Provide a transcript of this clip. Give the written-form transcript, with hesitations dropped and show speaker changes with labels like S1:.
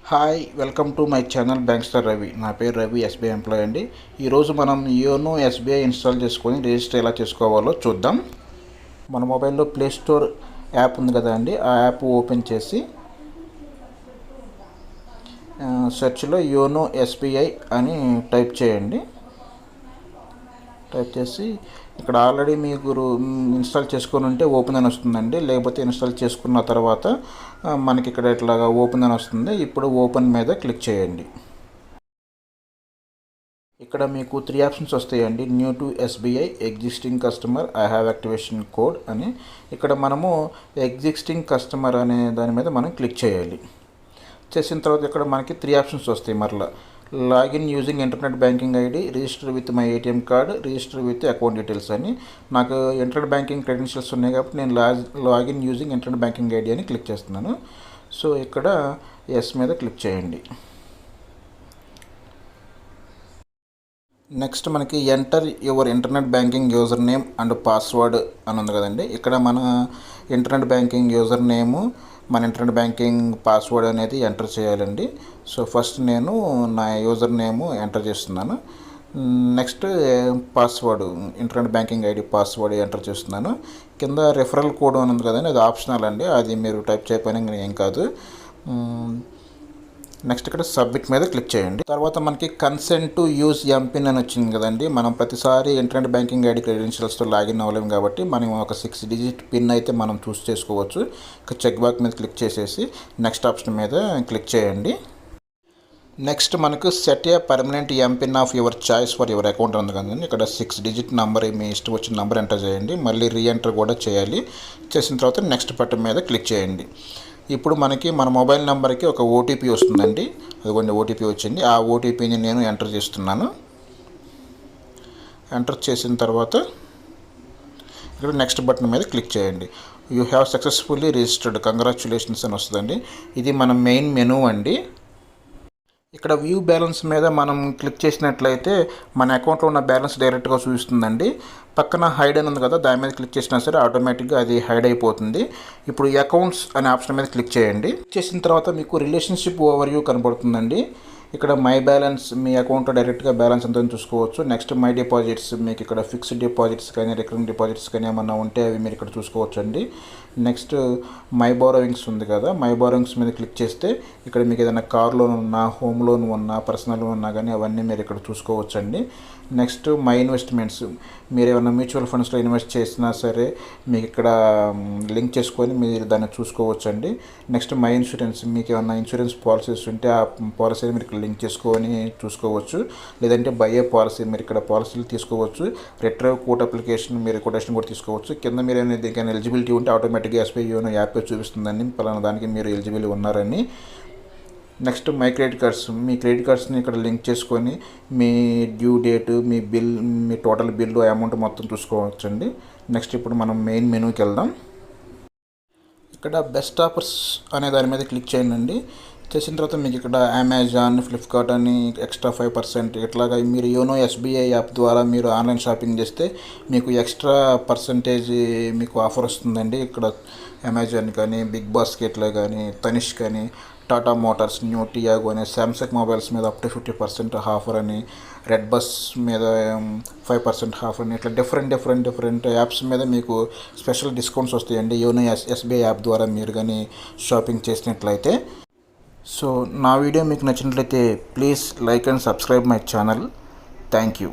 S1: Hi welcome to my channel bank star Ravi. నా పేరు Ravi, SBI employee అండి. ఈరోజు మనం యోనో ఎస్బీఐ ఇన్స్టాల్ చేసుకొని రిజిస్టర్ ఎలా చేసుకోవాలో చూద్దాం. మన మొబైల్లో ప్లే స్టోర్ యాప్ ఉంది కదా అండి, ఆ యాప్ ఓపెన్ చేసి సెర్చ్లో యోనో ఎస్బీఐ అని టైప్ చేయండి. టైప్ చేసి ఇక్కడ ఆల్రెడీ మీకు ఇన్స్టాల్ చేసుకొని ఉంటే ఓపెన్ అని వస్తుందండి. లేకపోతే ఇన్స్టాల్ చేసుకున్న తర్వాత మనకి ఇక్కడ ఇట్లాగా ఓపెన్ అని వస్తుంది. ఇప్పుడు ఓపెన్ మీద క్లిక్ చేయండి. ఇక్కడ మీకు 3 ఆప్షన్స్ వస్తాయండి. New to SBI, existing customer, I have activation code అని. ఇక్కడ మనము ఎగ్జిస్టింగ్ కస్టమర్ అనే దాని మీద మనం క్లిక్ చేయాలి. చేసిన తర్వాత ఇక్కడ మనకి 3 ఆప్షన్స్ వస్తాయి. మరలా login using internet banking ID, register with my ATM card, register with account details అని. నాకు ఇంటర్నెట్ బ్యాంకింగ్ క్రెడెన్షియల్స్ ఉన్నాయి కాబట్టి నేను login using internet banking ID అని క్లిక్ చేస్తున్నాను. సో ఇక్కడ ఎస్ మీద క్లిక్ చేయండి. నెక్స్ట్ మనకి enter your internet banking user name and password అని ఉంది కదండి. ఇక్కడ మన ఇంటర్నెట్ బ్యాంకింగ్ యూజర్ నేము, మన ఇంటర్నెట్ బ్యాంకింగ్ పాస్వర్డ్ అనేది ఎంటర్ చేయాలండి. సో ఫస్ట్ నేను నా యూజర్ నేము ఎంటర్ చేస్తున్నాను. Next password, internet banking ID password enter చేస్తున్నాను. కింద రెఫరల్ కోడ్ అని ఉంది కదండి, అది ఆప్షనల్ అండి, అది మీరు టైప్ చేయకపోయినా ఏం కాదు. నెక్స్ట్ ఇక్కడ సబ్మిట్ మీద క్లిక్ చేయండి. తర్వాత మనకి కన్సెంట్ టు యూజ్ ఎంపిన్ అని వచ్చింది కదండి. మనం ప్రతిసారి ఇంటర్నెట్ బ్యాంకింగ్ ఐడి క్రెడెన్షియల్స్తో లాగిన్ అవ్వలేము కాబట్టి మనం ఒక 6 డిజిట్ పిన్ అయితే మనం చూస్ చేసుకోవచ్చు. ఇక చెక్ బాక్స్ మీద క్లిక్ చేసేసి నెక్స్ట్ ఆప్షన్ మీద క్లిక్ చేయండి. నెక్స్ట్ మనకు set a permanent MPIN of your choice for your account ఉంది కదండి. ఇక్కడ 6 డిజిట్ నెంబర్, మీ ఇష్టం వచ్చిన నెంబర్ ఎంటర్ చేయండి. మళ్ళీ రీఎంటర్ కూడా చేయాలి. చేసిన తర్వాత నెక్స్ట్ బటన్ మీద క్లిక్ చేయండి. ఇప్పుడు మనకి మన మొబైల్ నెంబర్కి ఒక ఓటీపీ వస్తుందండి. అదిగోండి ఓటీపీ వచ్చింది. ఆ ఓటీపీని నేను ఎంటర్ చేస్తున్నాను. ఎంటర్ చేసిన తర్వాత ఇక్కడ నెక్స్ట్ బటన్ మీద క్లిక్ చేయండి. You have successfully registered, congratulations అని వస్తుందండి. ఇది మన మెయిన్ మెనూ అండి. ఇక్కడ వ్యూ బ్యాలెన్స్ మీద మనం క్లిక్ చేసినట్లయితే మన అకౌంట్లో ఉన్న బ్యాలెన్స్ డైరెక్ట్గా చూపిస్తుందండి. పక్కన హైడ్ అని ఉంది కదా, దాని మీద క్లిక్ చేసినా సరే ఆటోమేటిక్గా అది హైడ్ అయిపోతుంది. ఇప్పుడు అకౌంట్స్ అనే ఆప్షన్ మీద క్లిక్ చేయండి. చేసిన తర్వాత మీకు రిలేషన్షిప్ ఓవర్ వ్యూ కనబడుతుందండి. ఇక్కడ మై బ్యాలెన్స్, మీ అకౌంట్లో డైరెక్ట్గా బ్యాలెన్స్ అంతా చూసుకోవచ్చు. నెక్స్ట్ మై డిపాజిట్స్, మీకు ఇక్కడ ఫిక్స్డ్ డిపాజిట్స్ కానీ రికరింగ్ డిపాజిట్స్ కానీ ఏమన్నా ఉంటే అవి మీరు ఇక్కడ చూసుకోవచ్చు అండి. నెక్స్ట్ మై బారోవింగ్స్ ఉంది కదా, మై బారోవింగ్స్ మీద క్లిక్ చేస్తే ఇక్కడ మీకు ఏదైనా కార్ లోన్ ఉన్నా, హోమ్ లోన్ ఉన్నా, పర్సనల్ లోన్ ఉన్నా కానీ అవన్నీ మీరు ఇక్కడ చూసుకోవచ్చు అండి. నెక్స్ట్ మై ఇన్వెస్ట్మెంట్స్, మీరు ఏమైనా మ్యూచువల్ ఫండ్స్లో ఇన్వెస్ట్ చేసినా సరే మీకు ఇక్కడ లింక్ చేసుకొని మీరు దాన్ని చూసుకోవచ్చు అండి. నెక్స్ట్ మై ఇన్సూరెన్స్, మీకు ఏమైనా ఇన్సూరెన్స్ పాలసీస్ ఉంటే ఆ పాలసీని మీరు ఇక్కడ లింక్ చేసుకొని చూసుకోవచ్చు. లేదంటే బై ఏ పాలసీ, మీరు ఇక్కడ పాలసీలు తీసుకోవచ్చు. రిట్రైవ్ కోట్ అప్లికేషన్, మీరు కొటేషన్ కూడా తీసుకోవచ్చు. కింద మీరు దీనికైనా ఎలిజిబిలిటీ ఉంటే ఆటోమేటిక్గా ఎస్బీఐ యోనో యాప్ చూపిస్తుందండి పలానా దానికి మీరు ఎలిజిబుల్ ఉన్నారని. నెక్స్ట్ మై క్రెడిట్ కార్డ్స్, మీ క్రెడిట్ కార్డ్స్ని ఇక్కడ లింక్ చేసుకొని మీ డ్యూ డేట్, మీ బిల్, మీ టోటల్ బిల్లు అమౌంట్ మొత్తం చూసుకోవచ్చండి. నెక్స్ట్ ఇప్పుడు మనం మెయిన్ మెనూకి వెళ్దాం. ఇక్కడ బెస్ట్ ఆఫర్స్ అనే దాని మీద క్లిక్ చేయండి. చేసిన తర్వాత మీకు ఇక్కడ అమెజాన్, ఫ్లిప్కార్ట్ అని ఎక్స్ట్రా 5% ఇట్లాగా మీరు యోనో ఎస్బీఐ యాప్ ద్వారా మీరు ఆన్లైన్ షాపింగ్ చేస్తే మీకు ఎక్స్ట్రా పర్సంటేజ్ మీకు ఆఫర్ వస్తుందండి. ఇక్కడ అమెజాన్ కానీ, బిగ్ బాస్కెట్లో కానీ, తనిష్క్ కానీ, టాటా మోటార్స్, న్యూ టియాగో అని, శాంసంగ్ మొబైల్స్ మీద అప్ టు 50% ఆఫర్ అని, రెడ్ బస్ మీద 5% ఆఫర్ అని, ఇట్లా డిఫరెంట్ యాప్స్ మీద మీకు స్పెషల్ డిస్కౌంట్స్ వస్తాయండి యోనో ఎస్బీఐ యాప్ ద్వారా మీరు కానీ షాపింగ్ చేసినట్లయితే. సో నా వీడియో మీకు నచ్చినట్లయితే please like and subscribe my channel. Thank you.